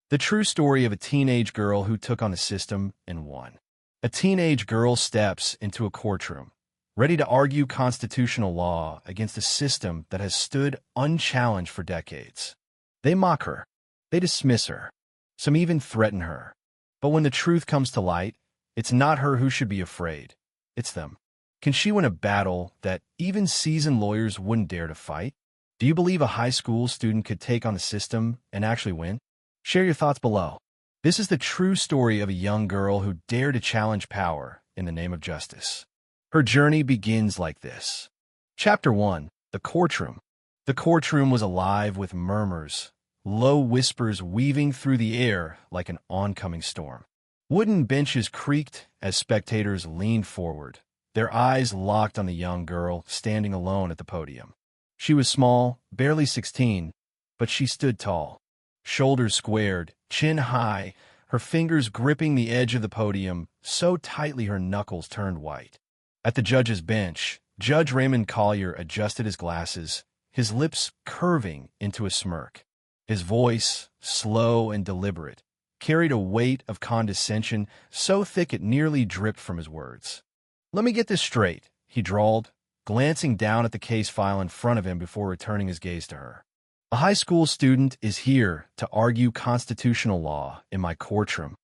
The true story of a teenage girl who took on the system and won. A teenage girl steps into a courtroom, ready to argue constitutional law against a system that has stood unchallenged for decades. They mock her. They dismiss her. Some even threaten her. But when the truth comes to light, it's not her who should be afraid. It's them. Can she win a battle that even seasoned lawyers wouldn't dare to fight? Do you believe a high school student could take on the system and actually win? Share your thoughts below. This is the true story of a young girl who dared to challenge power in the name of justice. Her journey begins like this. Chapter 1. The Courtroom. The courtroom was alive with murmurs, low whispers weaving through the air like an oncoming storm. Wooden benches creaked as spectators leaned forward, their eyes locked on the young girl standing alone at the podium. She was small, barely 16, but she stood tall. Shoulders squared, chin high, her fingers gripping the edge of the podium so tightly her knuckles turned white. At the judge's bench, Judge Raymond Collier adjusted his glasses, his lips curving into a smirk. His voice, slow and deliberate, carried a weight of condescension so thick it nearly dripped from his words. "Let me get this straight," he drawled, glancing down at the case file in front of him before returning his gaze to her. "A high school student is here to argue constitutional law in my courtroom."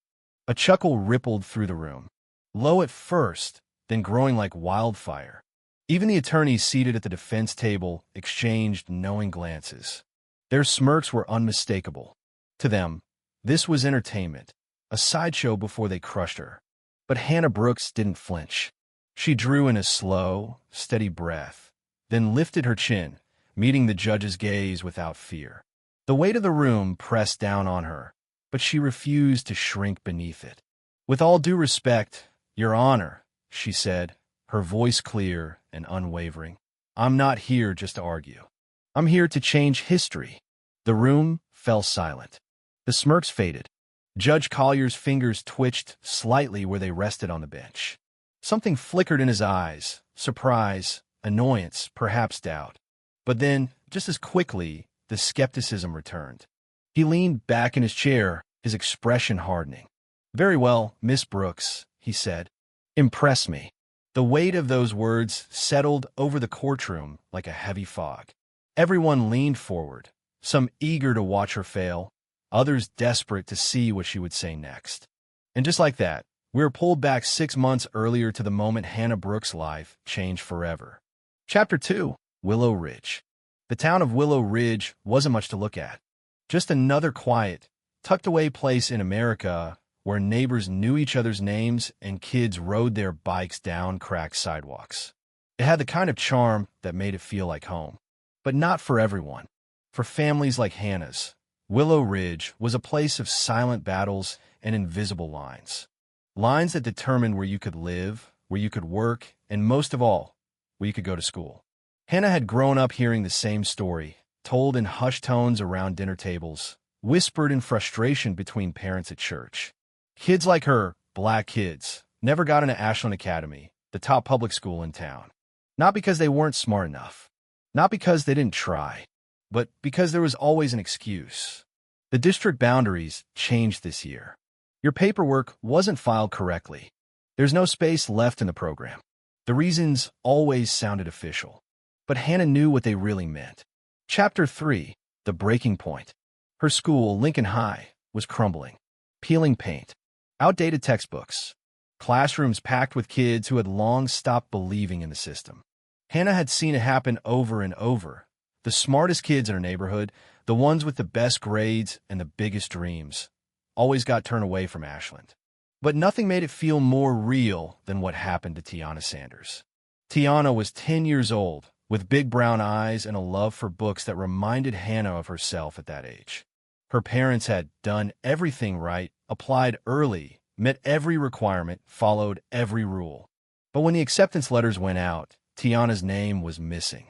A chuckle rippled through the room, low at first, then growing like wildfire. Even the attorneys seated at the defense table exchanged knowing glances. Their smirks were unmistakable. To them, this was entertainment, a sideshow before they crushed her. But Hannah Brooks didn't flinch. She drew in a slow, steady breath, then lifted her chin, meeting the judge's gaze without fear. The weight of the room pressed down on her, but she refused to shrink beneath it. "With all due respect, Your Honor," she said, her voice clear and unwavering, "I'm not here just to argue. I'm here to change history." The room fell silent. The smirks faded. Judge Collier's fingers twitched slightly where they rested on the bench. Something flickered in his eyes, surprise, annoyance, perhaps doubt. But then, just as quickly, the skepticism returned. He leaned back in his chair, his expression hardening. "Very well, Miss Brooks," he said. "Impress me." The weight of those words settled over the courtroom like a heavy fog. Everyone leaned forward, some eager to watch her fail, others desperate to see what she would say next. And just like that, we were pulled back 6 months earlier to the moment Hannah Brooks' life changed forever. Chapter 2. Willow Ridge. The town of Willow Ridge wasn't much to look at. Just another quiet, tucked-away place in America where neighbors knew each other's names and kids rode their bikes down cracked sidewalks. It had the kind of charm that made it feel like home. But not for everyone. For families like Hannah's, Willow Ridge was a place of silent battles and invisible lines. Lines that determined where you could live, where you could work, and most of all, where you could go to school. Hannah had grown up hearing the same story, told in hushed tones around dinner tables, whispered in frustration between parents at church. Kids like her, black kids, never got into Ashland Academy, the top public school in town. Not because they weren't smart enough, not because they didn't try, but because there was always an excuse. The district boundaries changed this year. Your paperwork wasn't filed correctly. There's no space left in the program. The reasons always sounded official, but Hannah knew what they really meant. Chapter 3. The Breaking Point. Her school, Lincoln High, was crumbling. Peeling paint. Outdated textbooks. Classrooms packed with kids who had long stopped believing in the system. Hannah had seen it happen over and over. The smartest kids in her neighborhood, the ones with the best grades and the biggest dreams, always got turned away from Ashland. But nothing made it feel more real than what happened to Tiana Sanders. Tiana was 10 years old, with big brown eyes and a love for books that reminded Hannah of herself at that age. Her parents had done everything right, applied early, met every requirement, followed every rule. But when the acceptance letters went out, Tiana's name was missing.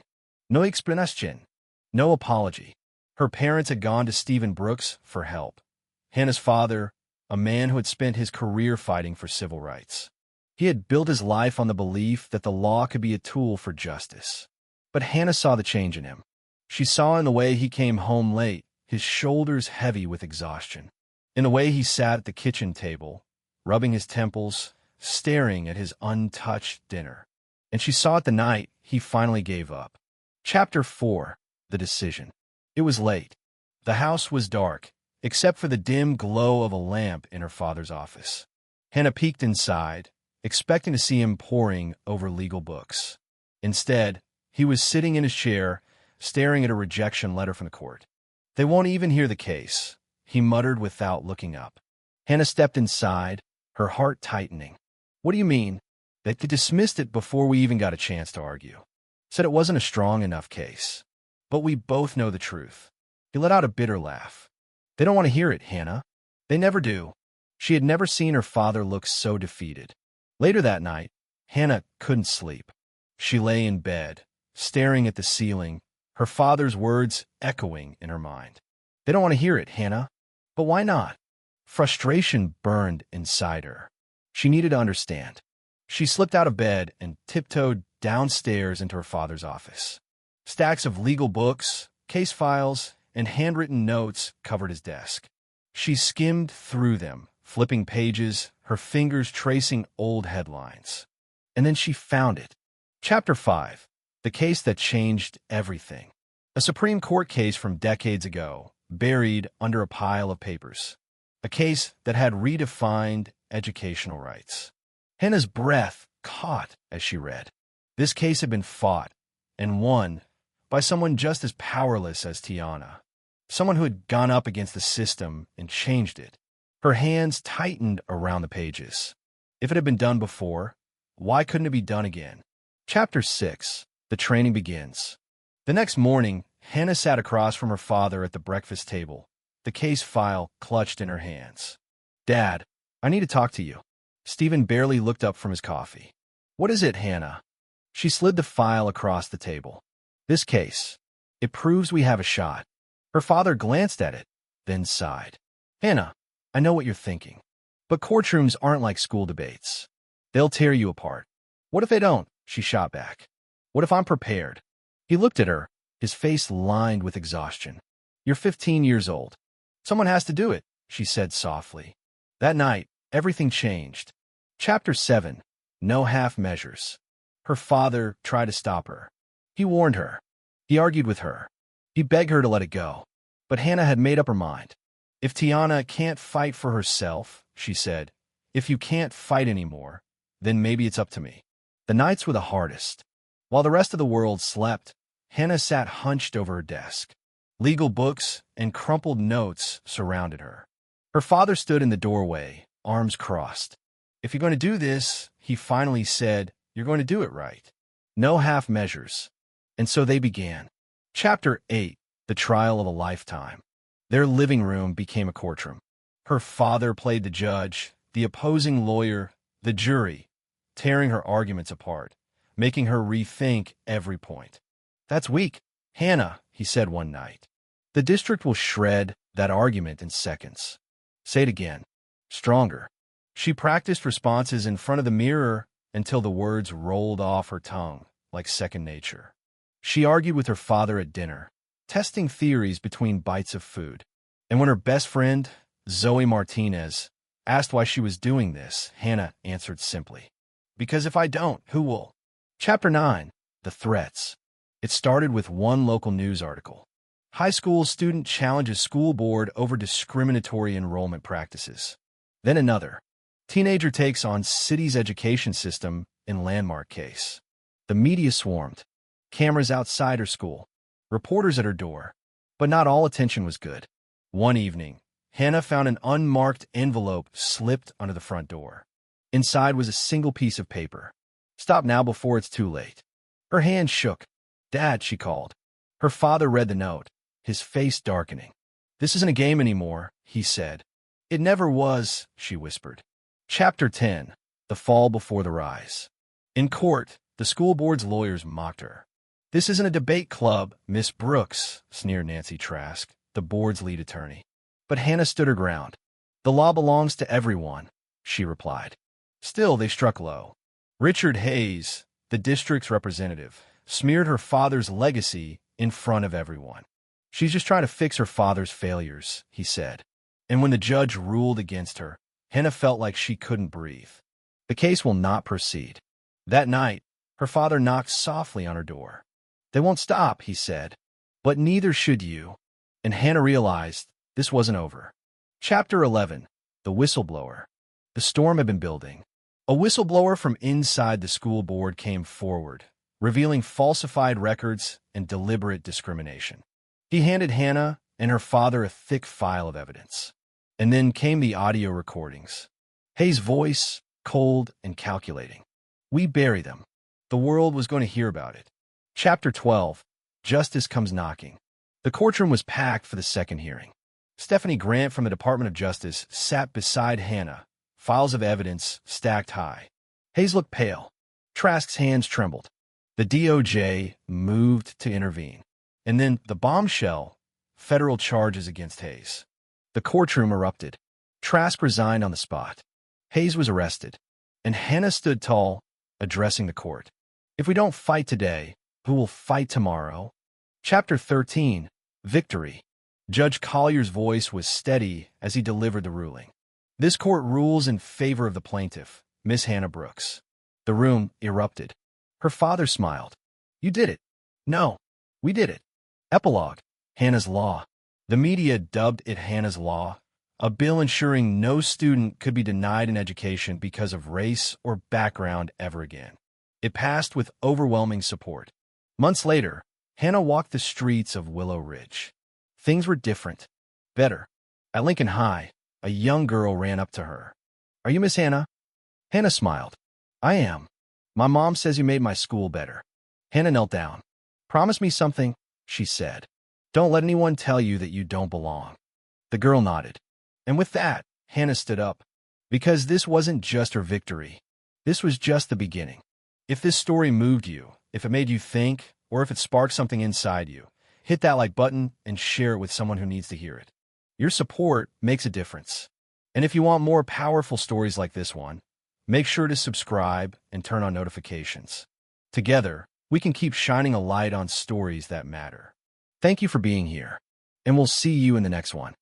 No explanation, no apology. Her parents had gone to Stephen Brooks for help. Hannah's father, a man who had spent his career fighting for civil rights. He had built his life on the belief that the law could be a tool for justice. But Hannah saw the change in him. She saw in the way he came home late, his shoulders heavy with exhaustion. in the way he sat at the kitchen table, rubbing his temples, staring at his untouched dinner. And she saw it the night he finally gave up. Chapter 4. The Decision. It was late. The house was dark, except for the dim glow of a lamp in her father's office. Hannah peeked inside, expecting to see him poring over legal books. Instead, he was sitting in his chair, staring at a rejection letter from the court. "They won't even hear the case," he muttered without looking up. Hannah stepped inside, her heart tightening. "What do you mean?" "They dismissed it before we even got a chance to argue. Said it wasn't a strong enough case. But we both know the truth." He let out a bitter laugh. "They don't want to hear it, Hannah. They never do." She had never seen her father look so defeated. Later that night, Hannah couldn't sleep. She lay in bed, staring at the ceiling, her father's words echoing in her mind. "They don't want to hear it, Hannah." But why not? Frustration burned inside her. She needed to understand. She slipped out of bed and tiptoed downstairs into her father's office. Stacks of legal books, case files, and handwritten notes covered his desk. She skimmed through them, flipping pages, her fingers tracing old headlines. And then she found it. Chapter 5. The Case That Changed Everything. A Supreme Court case from decades ago, buried under a pile of papers. A case that had redefined educational rights. Hannah's breath caught as she read. This case had been fought and won by someone just as powerless as Tiana. Someone who had gone up against the system and changed it. Her hands tightened around the pages. If it had been done before, why couldn't it be done again? Chapter 6. The Training Begins. The next morning, Hannah sat across from her father at the breakfast table, the case file clutched in her hands. "Dad, I need to talk to you." Stephen barely looked up from his coffee. "What is it, Hannah?" She slid the file across the table. "This case. It proves we have a shot." Her father glanced at it, then sighed. "Hannah, I know what you're thinking. But courtrooms aren't like school debates. They'll tear you apart." "What if they don't?" she shot back. "What if I'm prepared?" He looked at her, his face lined with exhaustion. "You're 15 years old. Someone has to do it," she said softly. That night, everything changed. Chapter 7. No half measures. Her father tried to stop her. He warned her. He argued with her. He begged her to let it go. But Hannah had made up her mind. "If Tiana can't fight for herself," she said, "if you can't fight anymore, then maybe it's up to me." The nights were the hardest. While the rest of the world slept, Hannah sat hunched over her desk. Legal books and crumpled notes surrounded her. Her father stood in the doorway, arms crossed. "If you're going to do this," he finally said, "you're going to do it right. No half measures." And so they began. Chapter 8. The Trial of a Lifetime. Their living room became a courtroom. Her father played the judge, the opposing lawyer, the jury, tearing her arguments apart, making her rethink every point. "That's weak, Hannah," he said one night. "The district will shred that argument in seconds." "Say it again." "Stronger." She practiced responses in front of the mirror until the words rolled off her tongue like second nature. She argued with her father at dinner, testing theories between bites of food. And when her best friend, Zoe Martinez, asked why she was doing this, Hannah answered simply, "Because if I don't, who will?" Chapter 9. The Threats. It started with one local news article. High school student challenges school board over discriminatory enrollment practices. Then another. Teenager takes on city's education system in landmark case. The media swarmed. Cameras outside her school. Reporters at her door. But not all attention was good. One evening, Hannah found an unmarked envelope slipped under the front door. Inside was a single piece of paper. "Stop now before it's too late." Her hand shook. "Dad," she called. Her father read the note, his face darkening. "This isn't a game anymore," he said. "It never was," she whispered. Chapter 10. The Fall Before the Rise. In court, the school board's lawyers mocked her. "This isn't a debate club, Miss Brooks," sneered Nancy Trask, the board's lead attorney. But Hannah stood her ground. "The law belongs to everyone," she replied. Still, they struck low. Richard Hayes, the district's representative, smeared her father's legacy in front of everyone. "She's just trying to fix her father's failures," he said. And when the judge ruled against her, Hannah felt like she couldn't breathe. The case will not proceed. That night, her father knocked softly on her door. They won't stop, he said. But neither should you. And Hannah realized this wasn't over. Chapter 11. The Whistleblower. The storm had been building. A whistleblower from inside the school board came forward, revealing falsified records and deliberate discrimination. He handed Hannah and her father a thick file of evidence. And then came the audio recordings. Hayes' voice, cold and calculating. We bury them. The world was going to hear about it. Chapter 12. Justice comes knocking. The courtroom was packed for the second hearing. Stephanie Grant from the Department of Justice sat beside Hannah, files of evidence stacked high. Hayes looked pale. Trask's hands trembled. The DOJ moved to intervene. And then the bombshell, federal charges against Hayes. The courtroom erupted. Trask resigned on the spot. Hayes was arrested. And Hannah stood tall, addressing the court. If we don't fight today, who will fight tomorrow? Chapter 13. Victory. Judge Collier's voice was steady as he delivered the ruling. This court rules in favor of the plaintiff, Miss Hannah Brooks. The room erupted. Her father smiled. You did it. No, we did it. Epilogue. Hannah's Law. The media dubbed it Hannah's Law, a bill ensuring no student could be denied an education because of race or background ever again. It passed with overwhelming support. Months later, Hannah walked the streets of Willow Ridge. Things were different. Better. At Lincoln High, a young girl ran up to her. Are you Miss Hannah? Hannah smiled. I am. My mom says you made my school better. Hannah knelt down. Promise me something, she said. Don't let anyone tell you that you don't belong. The girl nodded. And with that, Hannah stood up. Because this wasn't just her victory. This was just the beginning. If this story moved you, if it made you think, or if it sparked something inside you, hit that like button and share it with someone who needs to hear it. Your support makes a difference. And if you want more powerful stories like this one, make sure to subscribe and turn on notifications. Together, we can keep shining a light on stories that matter. Thank you for being here, and we'll see you in the next one.